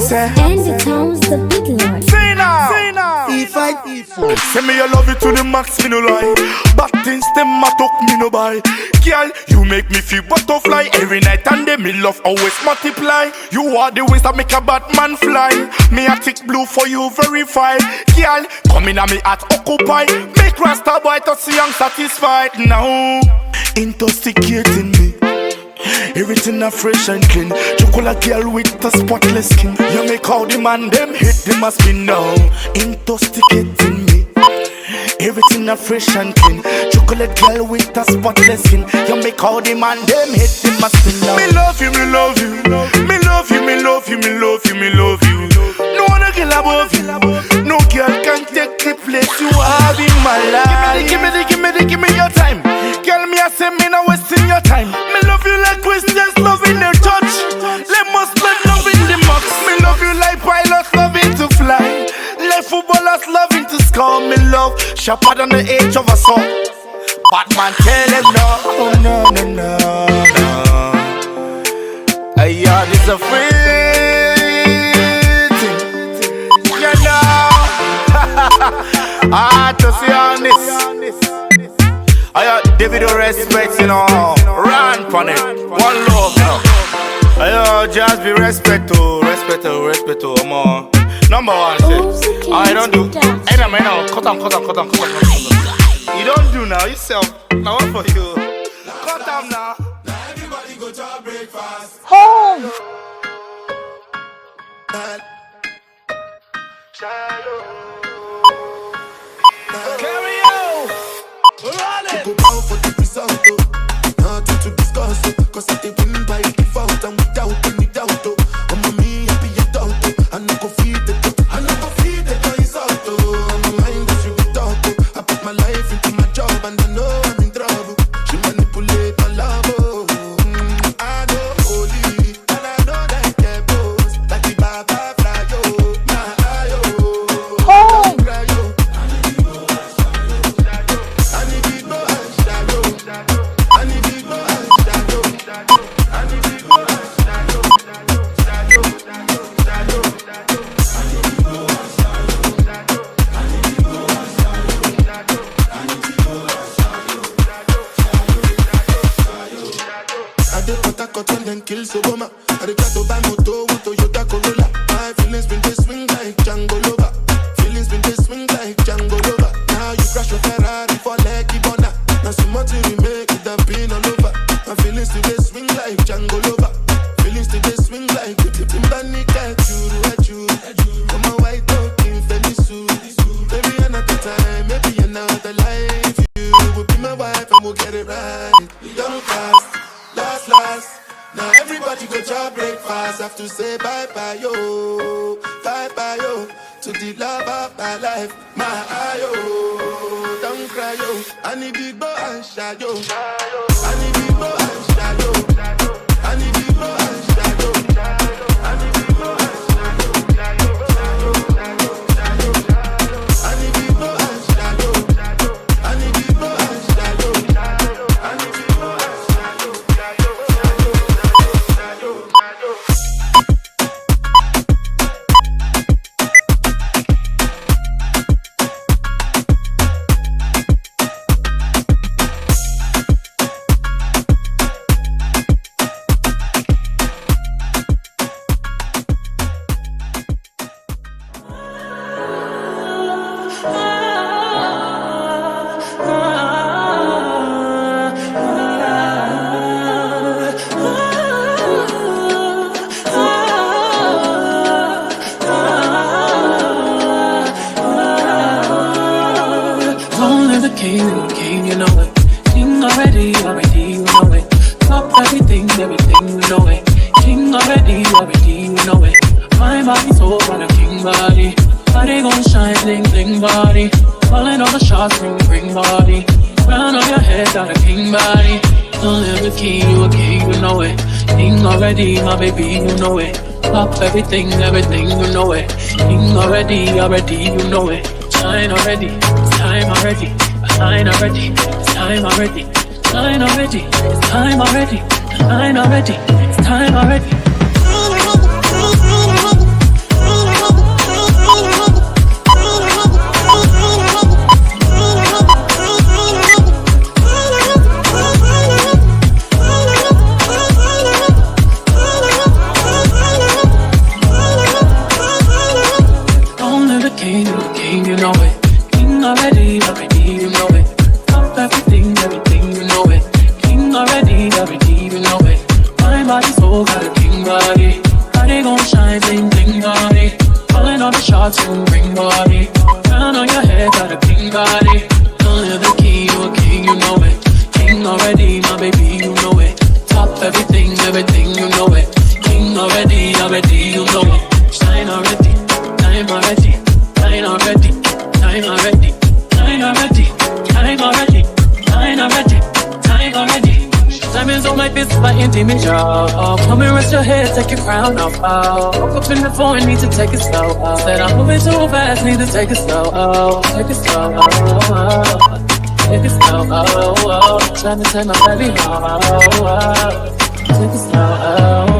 And the town's the big lord. Say now. E5, E4. Say me I love you to the max, me no lie. But things them a talk me no buy. Girl, you make me feel butterfly. Every night and day me love always multiply. You are the ways that make a Batman fly. Me a tick blue for you verify. Girl, come in and me at occupy. Make Rasta boy to see I'm satisfied now. Intoxicating me. Everything a fresh and clean. Chocolate girl with a spotless skin. You make all the man them hit them a spin now. Intoxicating me. Everything a fresh and clean. Chocolate girl with a spotless skin. You make all the man them hit them a spin now. Me love you, me love you. Me love you, me love you, me love you, me love you. No other girl above you. No girl can take the place you have in my life. Give me your time. Girl, me I say me not wasting your time. Me love you like Christians loving their church. Let Muslims loving the mosque. Me love you like pilots loving to fly. Like footballers loving to score. Me love sharper than the age of a sword. Batman tell them no. Oh no, no, no, no. Hey, yeah, this a free thing. You know. I to see on this. I got David respect, you know. Run on it. One love, you know. I just be respect to, more. Number one, say. I don't do. Hey, no, man, cut on. You don't do now, yourself. Now what for you? Cut on now. Now everybody go to breakfast. Home. Carry on. Run it. Go down for the result, nothing to discuss, cause I did win by default and without any doubt, I'm a me happy adult, I no go feed the insult, I'm a mind that you talk, I put my life into my job and I know I'm in trouble, she manipulate my love, I know holy, and I know that get both, like the Baba fly, my eye, Home. kill Soboma. I got to buy moto with Toyota Corolla. My feelings been this swing like Django Lover. Feelings been this swing like Django Lover. Now you crash your Ferrari for leggy bona. Now so much you make it have been all over. My feelings today swing like Django Lover. Feelings today swing like Timbani at you. Come on, white talking Felisu. Maybe another time, maybe another life. You will be my wife and we'll get it right. We don't fast, last. Now everybody go to breakfast. Have to say bye-bye, yo. Bye-bye, yo. To the love of my life. My eye, yo. Don't cry, yo. I need big boy and shy, yo. I need big boy and shy, yo. I need big boy and shy, yo. I need big boy and shy, yo. I need big boy and shy, yo. I need big boy and shy, yo. I need big boy and shy, yo. King, you know it. King already, you know it. Top everything, we know it. King already, you know it. My body so on a king body. Body gon' shine, bling, bling body. Calling all the shots, bring body. Crown on your head, got a king body. Don't live a king, you a king, you know it. King already, my baby, you know it. Pop everything, everything, you know it. King already, already, you know it. Shine already, it's time already. Shine already, it's time already. Shine already, it's time already. Shine already, it's time already. King, you know it. King already, already, you know it. Top everything, everything, you know it. King already, already, you know it. My body, soul, got a king body. Body gon' shine, bling, bling, body. Calling all the shots, bring body. Crown on your head, got a king body. Don't live the king, you a king, you know it. King already, my baby, you know it. Top everything, everything, you know it. King already, already, you know it. Shine already, time already. Time already, time already, time already, time already, time already, time already. Diamonds on my fist, fighting demons, y'all. Come and rest your head, take your crown off. Woke up in the phone, need to take it slow. Said I'm moving too fast, need to take it slow. Take it slow. Take it slow. Trying to take my baby home. Take it slow.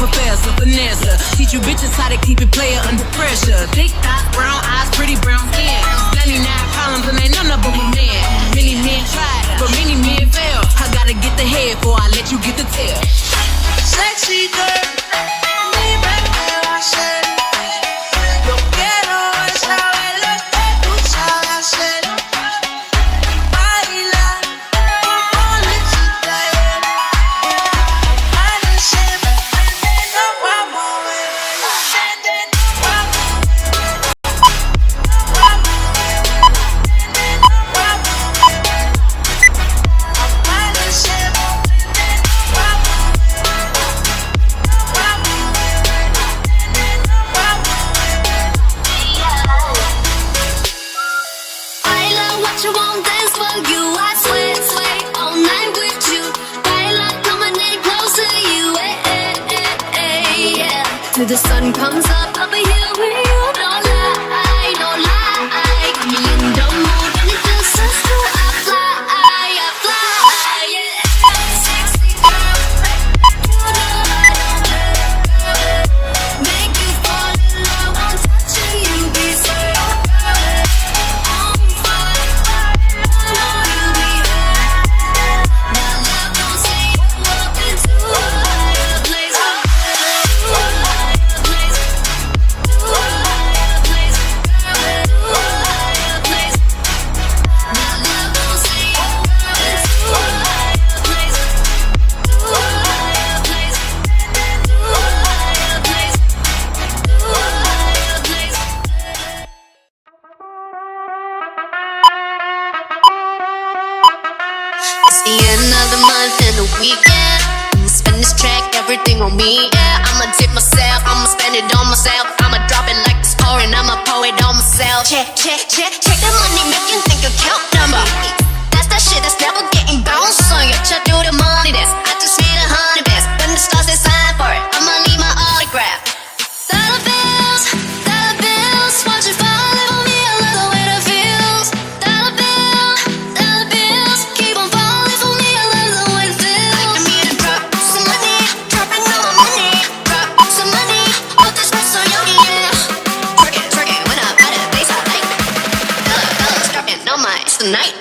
professor, finesse. Teach you bitches how to keep it player under pressure. Thick thighs, brown eyes, pretty brown skin. 99 problems and ain't none of them a man. Many men tried, but many men failed. I gotta get the head before I let you get the tail. Sexy girl, dime qué va a hacer. Yo quiero saber lo que tú sabes hacer. Bailar, ponle chita ayer. Amanecer, nos vamos a beber. You won't dance for you, I swear, all night with you. Baila, come and get close to you, yeah. Till the sun comes up, I'll be here with you. Don't lie, don't lie. Got me in the mood, and it just says to I fly, yeah. Sexy girl, you know I don't play. Make you fall in love, I'm touching you, be so. It's the end of the month and the weekend. I'ma spend this track, everything on me, yeah. I'ma tip myself, I'ma spend it on myself. I'ma drop it like it's pouring, I'ma pour it on myself. Check the money, make you think account number. That's that shit that's never getting bounced on you. Check do the money dance, I just need 100 bands. When the stars say sign for it, I'ma need my autograph. Dollar bills, watch it fall on me, I love the way that feels. Dollar bills, keep on falling for me, I love the way it feels. Like me to drop some money, dropping all my money. Drop some money, put this rest on your yeah. Twerk it, when I'm at it, bass I like it. Dollars dropping on my, it's the night.